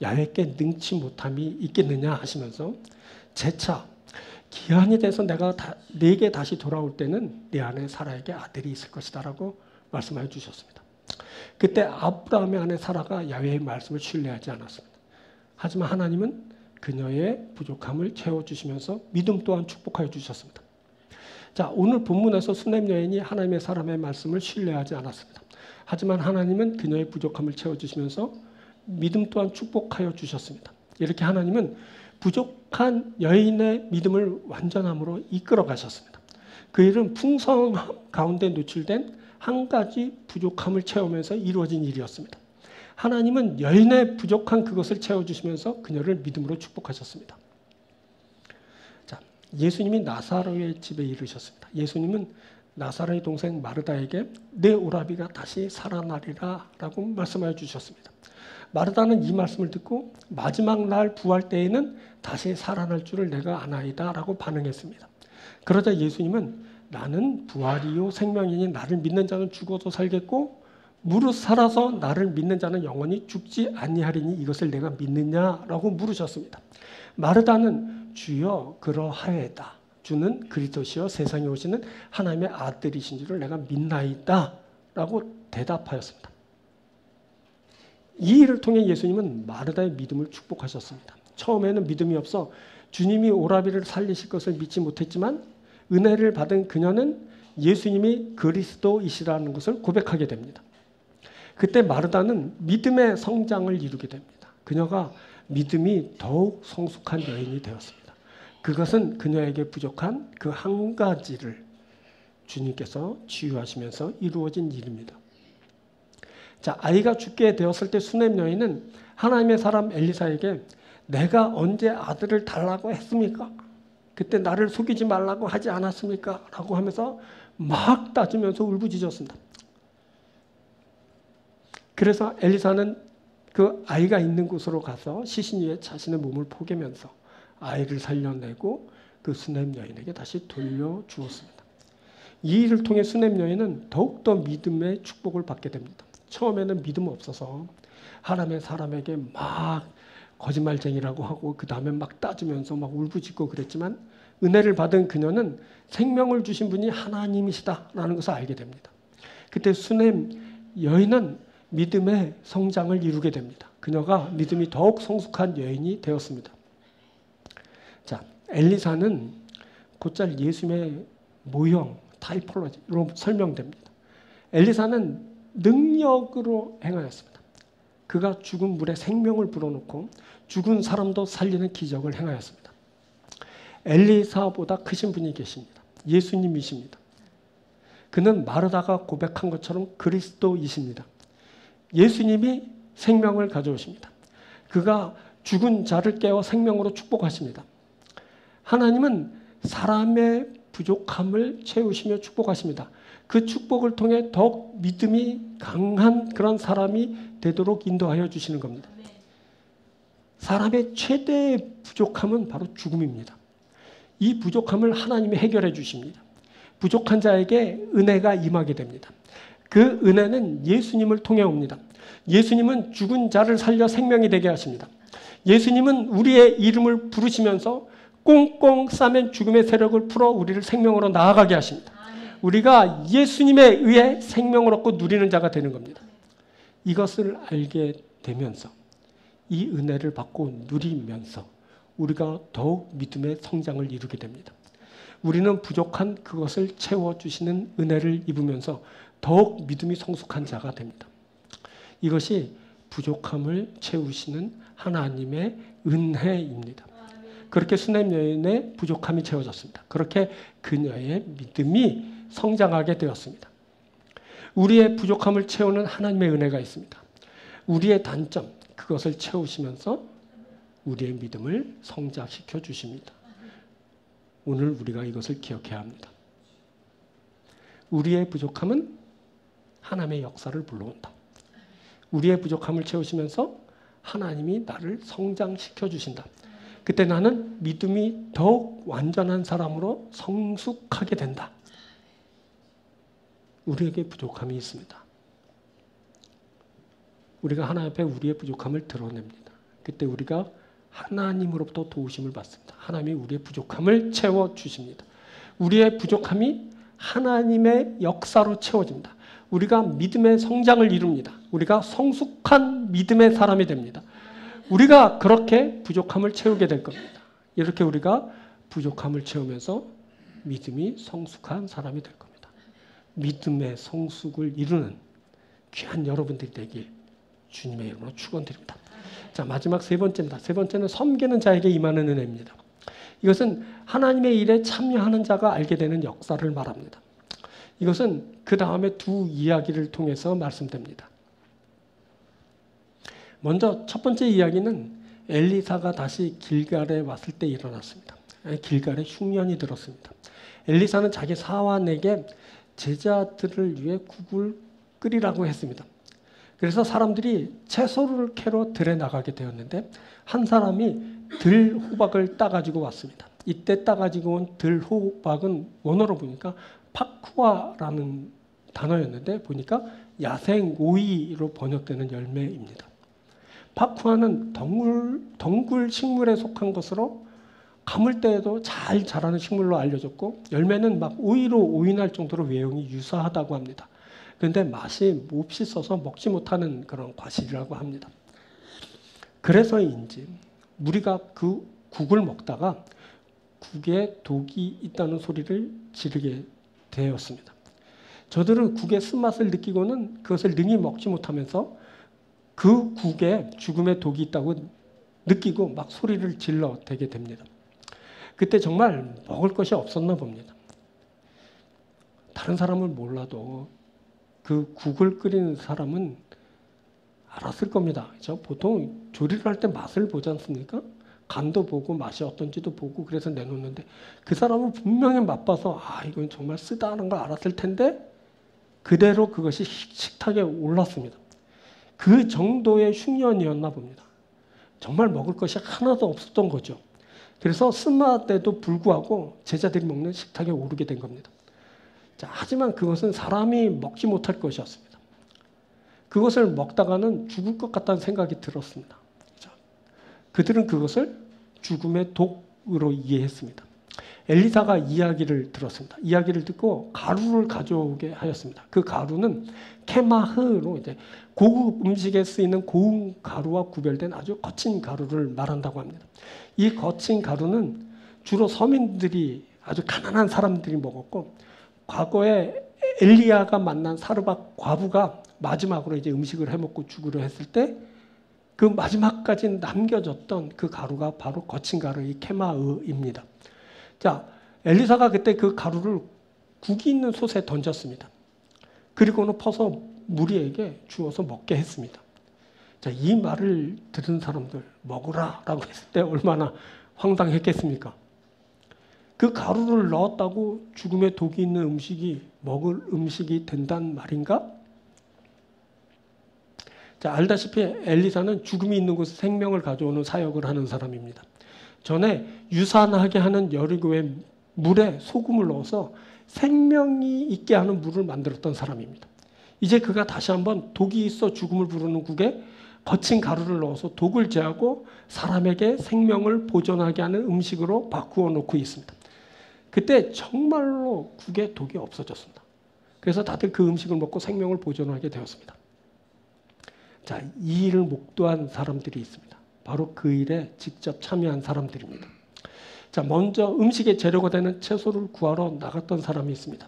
야훼께 능치 못함이 있겠느냐 하시면서 재차 기한이 돼서 내가 내게 다시 돌아올 때는 내 안에 사라에게 아들이 있을 것이다 라고 말씀하여 주셨습니다. 그때 아브라함의 아내 사라가 야훼의 말씀을 신뢰하지 않았습니다. 하지만 하나님은 그녀의 부족함을 채워주시면서 믿음 또한 축복하여 주셨습니다. 자, 오늘 본문에서 수냄 여인이 하나님의 사람의 말씀을 신뢰하지 않았습니다. 하지만 하나님은 그녀의 부족함을 채워주시면서 믿음 또한 축복하여 주셨습니다. 이렇게 하나님은 부족한 여인의 믿음을 완전함으로 이끌어 가셨습니다. 그 일은 풍성함 가운데 노출된 한 가지 부족함을 채우면서 이루어진 일이었습니다. 하나님은 여인의 부족한 그것을 채워주시면서 그녀를 믿음으로 축복하셨습니다. 자, 예수님이 나사로의 집에 이르셨습니다. 예수님은 나사로의 동생 마르다에게 내 오라비가 다시 살아나리라 라고 말씀하여 주셨습니다. 마르다는 이 말씀을 듣고 마지막 날 부활 때에는 다시 살아날 줄을 내가 아나이다 라고 반응했습니다. 그러자 예수님은 나는 부활이요 생명이니 나를 믿는 자는 죽어도 살겠고 무릇 살아서 나를 믿는 자는 영원히 죽지 아니하리니 이것을 내가 믿느냐라고 물으셨습니다. 마르다는 주여 그러하여다. 주는 그리스도시요 세상에 오시는 하나님의 아들이신 줄을 내가 믿나이다 라고 대답하였습니다. 이 일을 통해 예수님은 마르다의 믿음을 축복하셨습니다. 처음에는 믿음이 없어 주님이 오라비를 살리실 것을 믿지 못했지만 은혜를 받은 그녀는 예수님이 그리스도이시라는 것을 고백하게 됩니다. 그때 마르다는 믿음의 성장을 이루게 됩니다. 그녀가 믿음이 더욱 성숙한 여인이 되었습니다. 그것은 그녀에게 부족한 그 한 가지를 주님께서 치유하시면서 이루어진 일입니다. 자, 아이가 죽게 되었을 때 수냄 여인은 하나님의 사람 엘리사에게 내가 언제 아들을 달라고 했습니까? 그때 나를 속이지 말라고 하지 않았습니까? 라고 하면서 막 따지면서 울부짖었습니다. 그래서 엘리사는 그 아이가 있는 곳으로 가서 시신 위에 자신의 몸을 포개면서 아이를 살려내고 그 수넴 여인에게 다시 돌려주었습니다. 이 일을 통해 수넴 여인은 더욱더 믿음의 축복을 받게 됩니다. 처음에는 믿음 없어서 하나님의 사람에게 막 거짓말쟁이라고 하고 그 다음에 막 따지면서 막 울부짖고 그랬지만 은혜를 받은 그녀는 생명을 주신 분이 하나님이시다라는 것을 알게 됩니다. 그때 수넴 여인은 믿음의 성장을 이루게 됩니다. 그녀가 믿음이 더욱 성숙한 여인이 되었습니다. 자, 엘리사는 곧잘 예수님의 모형, 타이폴로지로 설명됩니다. 엘리사는 능력으로 행하였습니다. 그가 죽은 물에 생명을 불어넣고 죽은 사람도 살리는 기적을 행하였습니다. 엘리사보다 크신 분이 계십니다. 예수님이십니다. 그는 마르다가 고백한 것처럼 그리스도이십니다. 예수님이 생명을 가져오십니다. 그가 죽은 자를 깨워 생명으로 축복하십니다. 하나님은 사람의 부족함을 채우시며 축복하십니다. 그 축복을 통해 더욱 믿음이 강한 그런 사람이 되도록 인도하여 주시는 겁니다. 사람의 최대의 부족함은 바로 죽음입니다. 이 부족함을 하나님이 해결해 주십니다. 부족한 자에게 은혜가 임하게 됩니다. 그 은혜는 예수님을 통해 옵니다. 예수님은 죽은 자를 살려 생명이 되게 하십니다. 예수님은 우리의 이름을 부르시면서 꽁꽁 싸맨 죽음의 세력을 풀어 우리를 생명으로 나아가게 하십니다. 우리가 예수님에 의해 생명을 얻고 누리는 자가 되는 겁니다. 이것을 알게 되면서 이 은혜를 받고 누리면서 우리가 더욱 믿음의 성장을 이루게 됩니다. 우리는 부족한 그것을 채워주시는 은혜를 입으면서 더욱 믿음이 성숙한 자가 됩니다. 이것이 부족함을 채우시는 하나님의 은혜입니다. 그렇게 수넴 여인의 부족함이 채워졌습니다. 그렇게 그녀의 믿음이 성장하게 되었습니다. 우리의 부족함을 채우는 하나님의 은혜가 있습니다. 우리의 단점, 그것을 채우시면서 우리의 믿음을 성장시켜 주십니다. 오늘 우리가 이것을 기억해야 합니다. 우리의 부족함은 하나님의 역사를 불러온다. 우리의 부족함을 채우시면서 하나님이 나를 성장시켜 주신다. 그때 나는 믿음이 더욱 완전한 사람으로 성숙하게 된다. 우리에게 부족함이 있습니다. 우리가 하나님 앞에 우리의 부족함을 드러냅니다. 그때 우리가 하나님으로부터 도우심을 받습니다. 하나님이 우리의 부족함을 채워주십니다. 우리의 부족함이 하나님의 역사로 채워집니다. 우리가 믿음의 성장을 이룹니다. 우리가 성숙한 믿음의 사람이 됩니다. 우리가 그렇게 부족함을 채우게 될 겁니다. 이렇게 우리가 부족함을 채우면서 믿음이 성숙한 사람이 될 겁니다. 믿음의 성숙을 이루는 귀한 여러분들이 되길 주님의 이름으로 축원드립니다. 자, 마지막 세 번째입니다. 세 번째는 섬기는 자에게 임하는 은혜입니다. 이것은 하나님의 일에 참여하는 자가 알게 되는 역사를 말합니다. 이것은 그 다음에 두 이야기를 통해서 말씀됩니다. 먼저 첫 번째 이야기는 엘리사가 다시 길갈에 왔을 때 일어났습니다. 길갈에 흉년이 들었습니다. 엘리사는 자기 사환에게 제자들을 위해 국을 끓이라고 했습니다. 그래서 사람들이 채소를 캐러 들에 나가게 되었는데 한 사람이 들 호박을 따가지고 왔습니다. 이때 따가지고 온 들 호박은 원어로 보니까 파쿠아라는 단어였는데 보니까 야생 오이로 번역되는 열매입니다. 파쿠아는 덩굴 식물에 속한 것으로 가물 때에도 잘 자라는 식물로 알려졌고 열매는 막 오이로 오인할 정도로 외형이 유사하다고 합니다. 그런데 맛이 몹시 써서 먹지 못하는 그런 과실이라고 합니다. 그래서인지 우리가 그 국을 먹다가 국에 독이 있다는 소리를 지르게 되었습니다. 저들은 국의 쓴맛을 느끼고는 그것을 능히 먹지 못하면서 그 국에 죽음의 독이 있다고 느끼고 막 소리를 질러 대게 됩니다. 그때 정말 먹을 것이 없었나 봅니다. 다른 사람을 몰라도 그 국을 끓이는 사람은 알았을 겁니다. 그렇죠? 보통 조리를 할 때 맛을 보지 않습니까? 간도 보고 맛이 어떤지도 보고 그래서 내놓는데 그 사람은 분명히 맛봐서 이건 정말 쓰다 하는 걸 알았을 텐데 그대로 그것이 식탁에 올랐습니다. 그 정도의 흉년이었나 봅니다. 정말 먹을 것이 하나도 없었던 거죠. 그래서 쓴맛에도 불구하고 제자들이 먹는 식탁에 오르게 된 겁니다. 자, 하지만 그것은 사람이 먹지 못할 것이었습니다. 그것을 먹다가는 죽을 것 같다는 생각이 들었습니다. 그들은 그것을 죽음의 독으로 이해했습니다. 엘리사가 이야기를 들었습니다. 이야기를 듣고 가루를 가져오게 하였습니다. 그 가루는 케마흐로 이제 고급 음식에 쓰이는 고운 가루와 구별된 아주 거친 가루를 말한다고 합니다. 이 거친 가루는 주로 서민들이 아주 가난한 사람들이 먹었고 과거에 엘리야가 만난 사르밧 과부가 마지막으로 이제 음식을 해먹고 죽으려 했을 때 그 마지막까지 남겨졌던 그 가루가 바로 거친 가루 이 케마흐입니다. 자, 엘리사가 그때 그 가루를 국이 있는 솥에 던졌습니다. 그리고는 퍼서 무리에게 주어서 먹게 했습니다. 자, 이 말을 들은 사람들 먹으라라고 했을 때 얼마나 황당했겠습니까? 그 가루를 넣었다고 죽음의 독이 있는 음식이 먹을 음식이 된단 말인가? 자, 알다시피 엘리사는 죽음이 있는 곳에 생명을 가져오는 사역을 하는 사람입니다. 전에 유산하게 하는 여리고의 물에 소금을 넣어서 생명이 있게 하는 물을 만들었던 사람입니다. 이제 그가 다시 한번 독이 있어 죽음을 부르는 국에 거친 가루를 넣어서 독을 제하고 사람에게 생명을 보존하게 하는 음식으로 바꾸어 놓고 있습니다. 그때 정말로 국에 독이 없어졌습니다. 그래서 다들 그 음식을 먹고 생명을 보존하게 되었습니다. 자, 이 일을 목도한 사람들이 있습니다. 바로 그 일에 직접 참여한 사람들입니다. 자, 먼저 음식의 재료가 되는 채소를 구하러 나갔던 사람이 있습니다.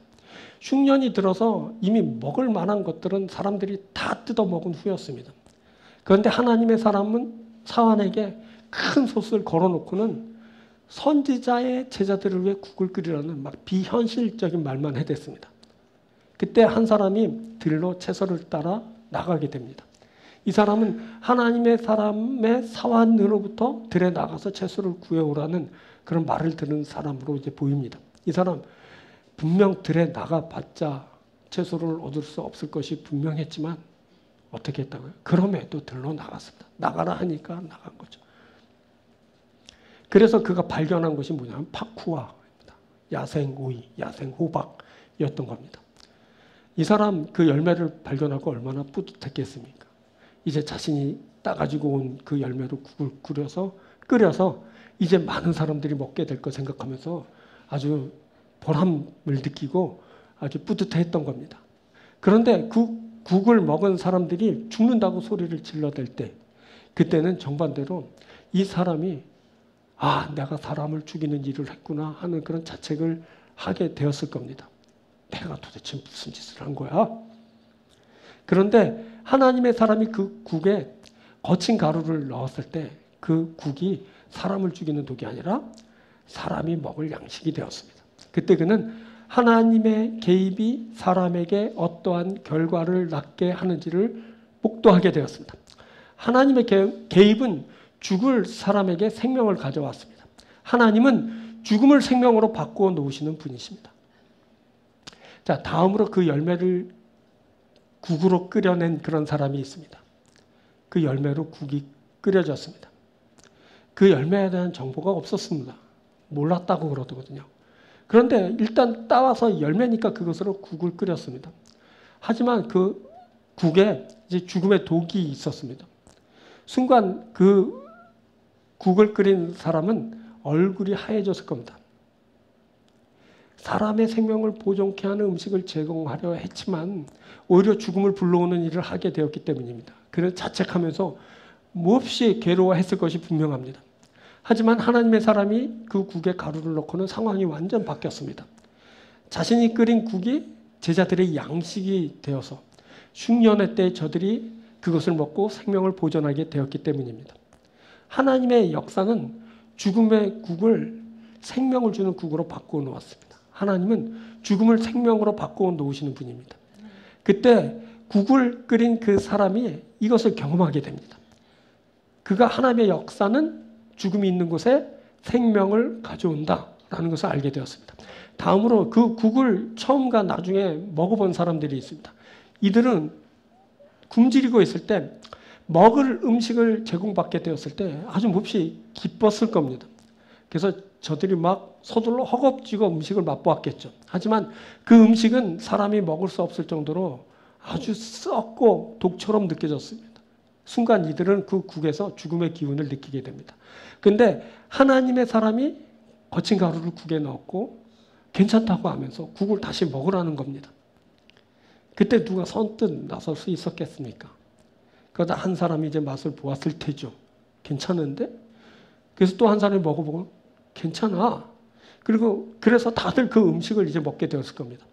흉년이 들어서 이미 먹을 만한 것들은 사람들이 다 뜯어먹은 후였습니다. 그런데 하나님의 사람은 사환에게 큰 솥을 걸어놓고는 선지자의 제자들을 위해 국을 끓이라는 막 비현실적인 말만 해댔습니다. 그때 한 사람이 들로 채소를 따라 나가게 됩니다. 이 사람은 하나님의 사람의 사환으로부터 들에 나가서 채소를 구해오라는 그런 말을 들은 사람으로 이제 보입니다. 이 사람 분명 들에 나가봤자 채소를 얻을 수 없을 것이 분명했지만 어떻게 했다고요? 그럼에도 들로 나갔습니다. 나가라 하니까 나간 거죠. 그래서 그가 발견한 것이 뭐냐면 파쿠아입니다. 야생 오이, 야생 호박이었던 겁니다. 이 사람 그 열매를 발견하고 얼마나 뿌듯했겠습니까? 이제 자신이 따가지고 온 그 열매로 국을 끓여서 이제 많은 사람들이 먹게 될 거 생각하면서 아주 보람을 느끼고 아주 뿌듯해했던 겁니다. 그런데 그 국을 먹은 사람들이 죽는다고 소리를 질러댈 때 그때는 정반대로 이 사람이 내가 사람을 죽이는 일을 했구나 하는 그런 자책을 하게 되었을 겁니다. 내가 도대체 무슨 짓을 한 거야? 그런데 하나님의 사람이 그 국에 거친 가루를 넣었을 때 그 국이 사람을 죽이는 독이 아니라 사람이 먹을 양식이 되었습니다. 그때 그는 하나님의 개입이 사람에게 어떠한 결과를 낳게 하는지를 목도하게 되었습니다. 하나님의 개입은 죽을 사람에게 생명을 가져왔습니다. 하나님은 죽음을 생명으로 바꾸어 놓으시는 분이십니다. 자, 다음으로 그 열매를 국으로 끓여낸 그런 사람이 있습니다. 그 열매로 국이 끓여졌습니다. 그 열매에 대한 정보가 없었습니다. 몰랐다고 그러거든요. 그런데 일단 따와서 열매니까 그것으로 국을 끓였습니다. 하지만 그 국에 이제 죽음의 독이 있었습니다. 순간 그 국을 끓인 사람은 얼굴이 하얘졌을 겁니다. 사람의 생명을 보존케 하는 음식을 제공하려 했지만 오히려 죽음을 불러오는 일을 하게 되었기 때문입니다. 그는 자책하면서 몹시 괴로워했을 것이 분명합니다. 하지만 하나님의 사람이 그 국에 가루를 넣고는 상황이 완전 바뀌었습니다. 자신이 끓인 국이 제자들의 양식이 되어서 흉년의 때 저들이 그것을 먹고 생명을 보존하게 되었기 때문입니다. 하나님의 역사는 죽음의 국을 생명을 주는 국으로 바꾸어 놓았습니다. 하나님은 죽음을 생명으로 바꾸어 놓으시는 분입니다. 그때 국을 끓인 그 사람이 이것을 경험하게 됩니다. 그가 하나님의 역사는 죽음이 있는 곳에 생명을 가져온다라는 것을 알게 되었습니다. 다음으로 그 국을 처음과 나중에 먹어본 사람들이 있습니다. 이들은 굶주리고 있을 때 먹을 음식을 제공받게 되었을 때 아주 몹시 기뻤을 겁니다. 그래서 저들이 막 서둘러 허겁지겁 음식을 맛보았겠죠. 하지만 그 음식은 사람이 먹을 수 없을 정도로 아주 썩고 독처럼 느껴졌습니다. 순간 이들은 그 국에서 죽음의 기운을 느끼게 됩니다. 그런데 하나님의 사람이 거친 가루를 국에 넣었고 괜찮다고 하면서 국을 다시 먹으라는 겁니다. 그때 누가 선뜻 나설 수 있었겠습니까? 그러다 한 사람이 이제 맛을 보았을 테죠. 괜찮은데? 그래서 또 한 사람이 먹어보고 괜찮아. 그리고 그래서 다들 그 음식을 이제 먹게 되었을 겁니다.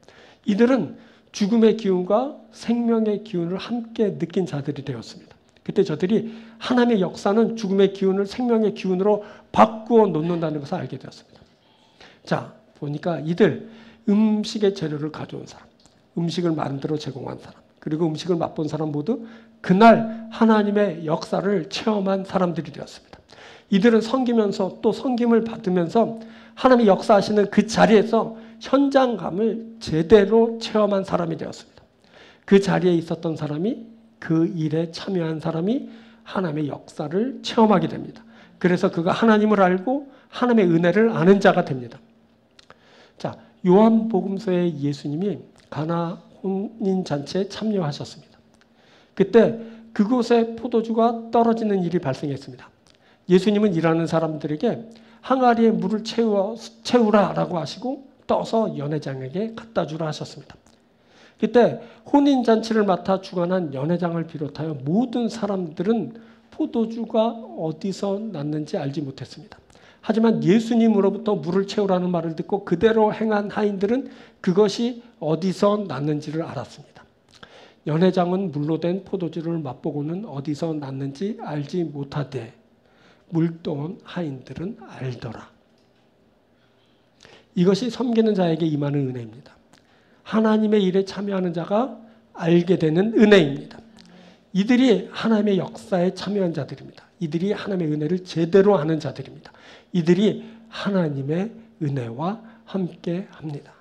이들은 죽음의 기운과 생명의 기운을 함께 느낀 자들이 되었습니다. 그때 저들이 하나님의 역사는 죽음의 기운을 생명의 기운으로 바꾸어 놓는다는 것을 알게 되었습니다. 자, 보니까 이들 음식의 재료를 가져온 사람, 음식을 만들어 제공한 사람, 그리고 음식을 맛본 사람 모두 그날 하나님의 역사를 체험한 사람들이 되었습니다. 이들은 섬기면서 또 섬김을 받으면서 하나님의 역사하시는 그 자리에서 현장감을 제대로 체험한 사람이 되었습니다. 그 자리에 있었던 사람이 그 일에 참여한 사람이 하나님의 역사를 체험하게 됩니다. 그래서 그가 하나님을 알고 하나님의 은혜를 아는 자가 됩니다. 자, 요한복음서에 예수님이 가나 혼인잔치에 참여하셨습니다. 그때 그곳에 포도주가 떨어지는 일이 발생했습니다. 예수님은 일하는 사람들에게 항아리에 물을 채우라라고 하시고 떠서 연회장에게 갖다 주라 하셨습니다. 그때 혼인잔치를 맡아 주관한 연회장을 비롯하여 모든 사람들은 포도주가 어디서 났는지 알지 못했습니다. 하지만 예수님으로부터 물을 채우라는 말을 듣고 그대로 행한 하인들은 그것이 어디서 났는지를 알았습니다. 연회장은 물로 된 포도주를 맛보고는 어디서 났는지 알지 못하되 물 떠온 하인들은 알더라. 이것이 섬기는 자에게 임하는 은혜입니다. 하나님의 일에 참여하는 자가 알게 되는 은혜입니다. 이들이 하나님의 역사에 참여한 자들입니다. 이들이 하나님의 은혜를 제대로 아는 자들입니다. 이들이 하나님의 은혜와 함께 합니다.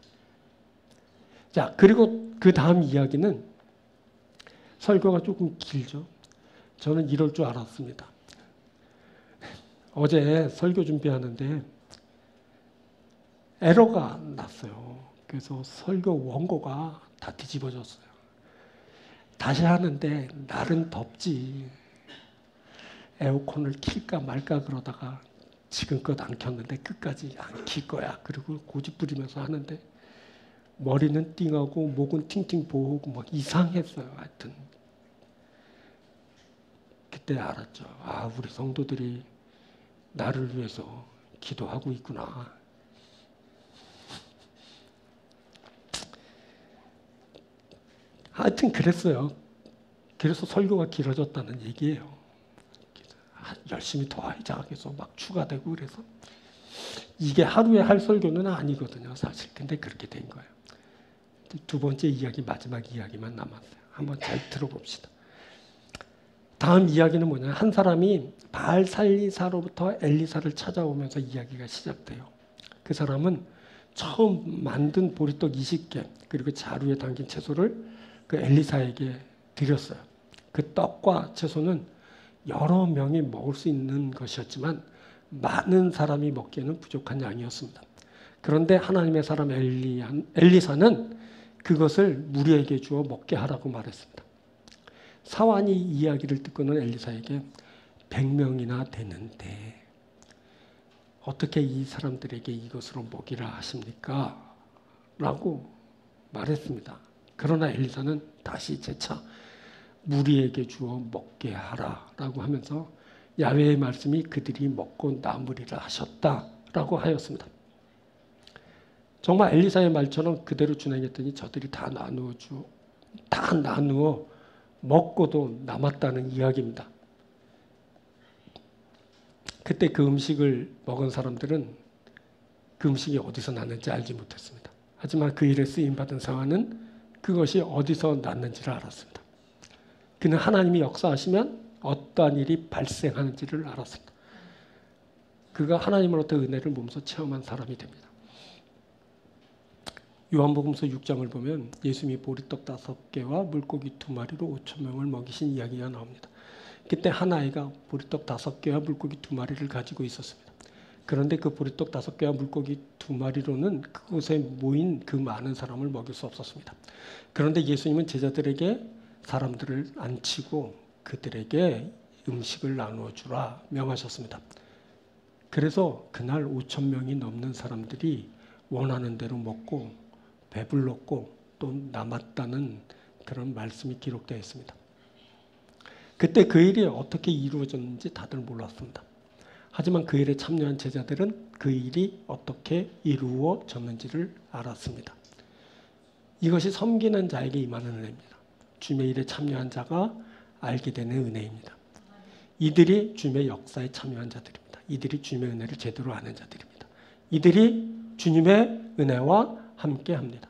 자, 그리고 그 다음 이야기는 설교가 조금 길죠. 저는 이럴 줄 알았습니다. 어제 설교 준비하는데 에러가 났어요. 그래서 설교 원고가 다 뒤집어졌어요. 다시 하는데 날은 덥지. 에어컨을 킬까 말까 그러다가 지금껏 안 켰는데 끝까지 안 킬 거야. 그리고 고집 부리면서 하는데 머리는 띵하고 목은 팅팅 보고 막 이상했어요. 하여튼 그때 알았죠. 아, 우리 성도들이 나를 위해서 기도하고 있구나. 하여튼 그랬어요. 그래서 설교가 길어졌다는 얘기예요. 열심히 더 하자. 그래서 막 추가되고 그래서 이게 하루에 할 설교는 아니거든요. 사실. 근데 그렇게 된 거예요. 두 번째 이야기, 마지막 이야기만 남았어요. 한번 잘 들어봅시다. 다음 이야기는 뭐냐. 한 사람이 바알살리사로부터 엘리사를 찾아오면서 이야기가 시작돼요. 그 사람은 처음 만든 보리떡 20개 그리고 자루에 담긴 채소를 그 엘리사에게 드렸어요. 그 떡과 채소는 여러 명이 먹을 수 있는 것이었지만 많은 사람이 먹기에는 부족한 양이었습니다. 그런데 하나님의 사람 엘리사는 그것을 무리에게 주어 먹게 하라고 말했습니다. 사환이 이 이야기를 듣고는 엘리사에게 100명이나 되는데 어떻게 이 사람들에게 이것으로 먹이라 하십니까? 라고 말했습니다. 그러나 엘리사는 다시 재차 무리에게 주어 먹게 하라라고 하면서 야훼의 말씀이 그들이 먹고 남으리라 하셨다라고 하였습니다. 정말 엘리사의 말처럼 그대로 준행했더니 저들이 다 나누어 먹고도 남았다는 이야기입니다. 그때 그 음식을 먹은 사람들은 그 음식이 어디서 났는지 알지 못했습니다. 하지만 그 일에 쓰임받은 사환은 그것이 어디서 났는지를 알았습니다. 그는 하나님이 역사하시면 어떠한 일이 발생하는지를 알았습니다. 그가 하나님으로부터 은혜를 몸소 체험한 사람이 됩니다. 요한복음서 6장을 보면 예수님이 보리떡 5개와 물고기 2마리로 5,000명을 먹이신 이야기가 나옵니다. 그때 한 아이가 보리떡 5개와 물고기 2마리를 가지고 있었습니다. 그런데 그 보리떡 5개와 물고기 2마리로는 그곳에 모인 그 많은 사람을 먹일 수 없었습니다. 그런데 예수님은 제자들에게 사람들을 앉히고 그들에게 음식을 나누어 주라 명하셨습니다. 그래서 그날 5,000명이 넘는 사람들이 원하는 대로 먹고 배불렀고 또 남았다는 그런 말씀이 기록되어 있습니다. 그때 그 일이 어떻게 이루어졌는지 다들 몰랐습니다. 하지만 그 일에 참여한 제자들은 그 일이 어떻게 이루어졌는지를 알았습니다. 이것이 섬기는 자에게 임하는 은혜입니다. 주님의 일에 참여한 자가 알게 되는 은혜입니다. 이들이 주님의 역사에 참여한 자들입니다. 이들이 주님의 은혜를 제대로 아는 자들입니다. 이들이 주님의 은혜와 함께합니다.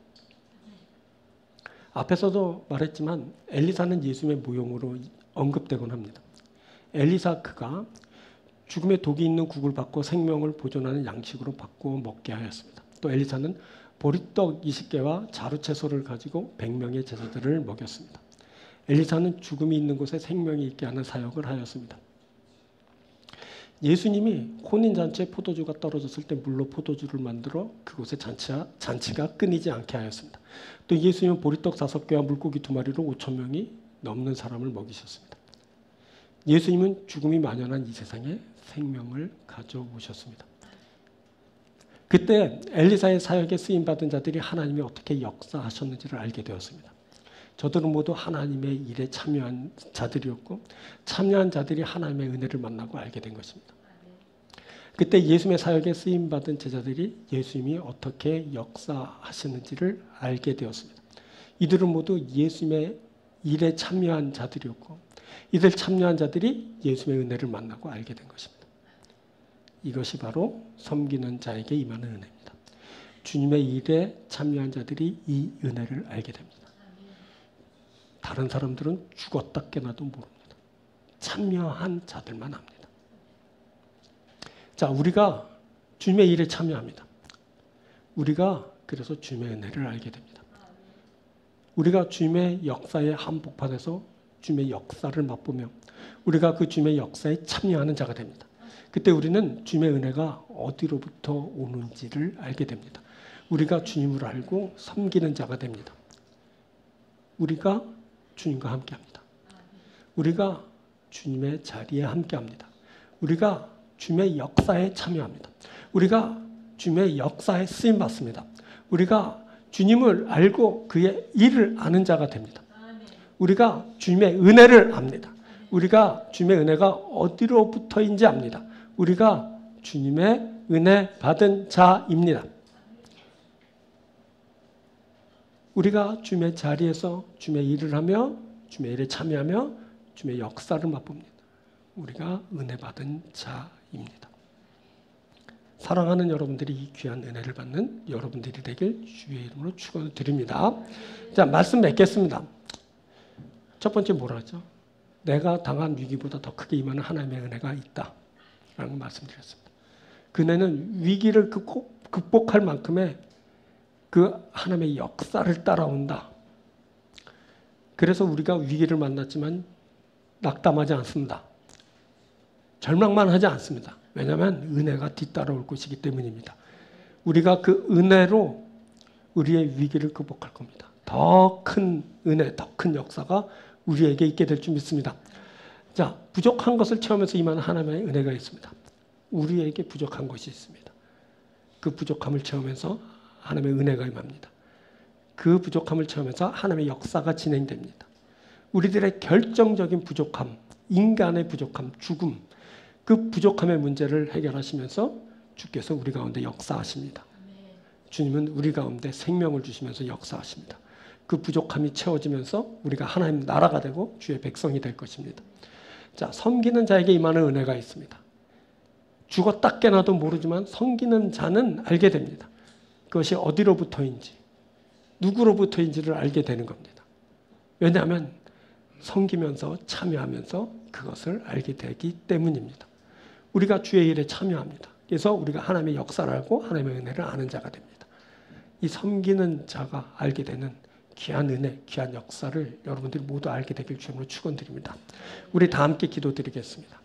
앞에서도 말했지만 엘리사는 예수님의 모형으로 언급되곤 합니다. 엘리사 그가 죽음의 독이 있는 국을 받고 생명을 보존하는 양식으로 바꾸어 먹게 하였습니다. 또 엘리사는 보리떡 20개와 자루채소를 가지고 100명의 제자들을 먹였습니다. 엘리사는 죽음이 있는 곳에 생명이 있게 하는 사역을 하였습니다. 예수님이 혼인잔치에 포도주가 떨어졌을 때 물로 포도주를 만들어 그곳에 잔치가 끊이지 않게 하였습니다. 또 예수님은 보리떡 5개와 물고기 2마리로 5,000명이 넘는 사람을 먹이셨습니다. 예수님은 죽음이 만연한 이 세상에 생명을 가져오셨습니다. 그때 엘리사의 사역에 쓰임받은 자들이 하나님이 어떻게 역사하셨는지를 알게 되었습니다. 저들은 모두 하나님의 일에 참여한 자들이었고 참여한 자들이 하나님의 은혜를 만나고 알게 된 것입니다. 그때 예수님의 사역에 쓰임받은 제자들이 예수님이 어떻게 역사하시는지를 알게 되었습니다. 이들은 모두 예수님의 일에 참여한 자들이었고 이들 참여한 자들이 예수님의 은혜를 만나고 알게 된 것입니다. 이것이 바로 섬기는 자에게 임하는 은혜입니다. 주님의 일에 참여한 자들이 이 은혜를 알게 됩니다. 다른 사람들은 죽었다 깨나도 모릅니다. 참여한 자들만 합니다. 자, 우리가 주님의 일에 참여합니다. 우리가 그래서 주님의 은혜를 알게 됩니다. 우리가 주님의 역사의 한복판에서 주님의 역사를 맛보며 우리가 그 주님의 역사에 참여하는 자가 됩니다. 그때 우리는 주님의 은혜가 어디로부터 오는지를 알게 됩니다. 우리가 주님을 알고 섬기는 자가 됩니다. 우리가 주님과 함께합니다. 우리가 주님의 자리에 함께합니다. 우리가 주님의 역사에 참여합니다. 우리가 주님의 역사에 쓰임받습니다. 우리가 주님을 알고 그의 일을 아는 자가 됩니다. 우리가 주님의 은혜를 압니다. 우리가 주님의 은혜가 어디로부터인지 압니다. 우리가 주님의 은혜 받은 자입니다. 우리가 주님의 자리에서 주님의 일을 하며 주님의 일에 참여하며 주님의 역사를 맛봅니다. 우리가 은혜 받은 자입니다. 사랑하는 여러분들이 이 귀한 은혜를 받는 여러분들이 되길 주의 이름으로 축원드립니다. 자, 말씀 맺겠습니다. 첫 번째 뭐라 하죠? 내가 당한 위기보다 더 크게 임하는 하나님의 은혜가 있다 라는 말씀드렸습니다. 그 은혜는 위기를 극복할 만큼의 그 하나님의 역사를 따라온다. 그래서 우리가 위기를 만났지만 낙담하지 않습니다. 절망만 하지 않습니다. 왜냐하면 은혜가 뒤따라올 것이기 때문입니다. 우리가 그 은혜로 우리의 위기를 극복할 겁니다. 더 큰 은혜, 더 큰 역사가 우리에게 있게 될 줄 믿습니다. 자, 부족한 것을 체험해서 임하는 하나님의 은혜가 있습니다. 우리에게 부족한 것이 있습니다. 그 부족함을 체험해서 하나님의 은혜가 임합니다. 그 부족함을 체험해서 하나님의 역사가 진행됩니다. 우리들의 결정적인 부족함, 인간의 부족함, 죽음, 그 부족함의 문제를 해결하시면서 주께서 우리 가운데 역사하십니다. 주님은 우리 가운데 생명을 주시면서 역사하십니다. 그 부족함이 채워지면서 우리가 하나님 나라가 되고 주의 백성이 될 것입니다. 자, 섬기는 자에게 임하는 은혜가 있습니다. 죽었다 깨나도 모르지만 섬기는 자는 알게 됩니다. 그것이 어디로부터인지 누구로부터인지를 알게 되는 겁니다. 왜냐하면 섬기면서 참여하면서 그것을 알게 되기 때문입니다. 우리가 주의 일에 참여합니다. 그래서 우리가 하나님의 역사를 알고 하나님의 은혜를 아는 자가 됩니다. 이 섬기는 자가 알게 되는 귀한 은혜, 귀한 역사를 여러분들이 모두 알게 되길 주님으로 축원드립니다. 우리 다 함께 기도드리겠습니다.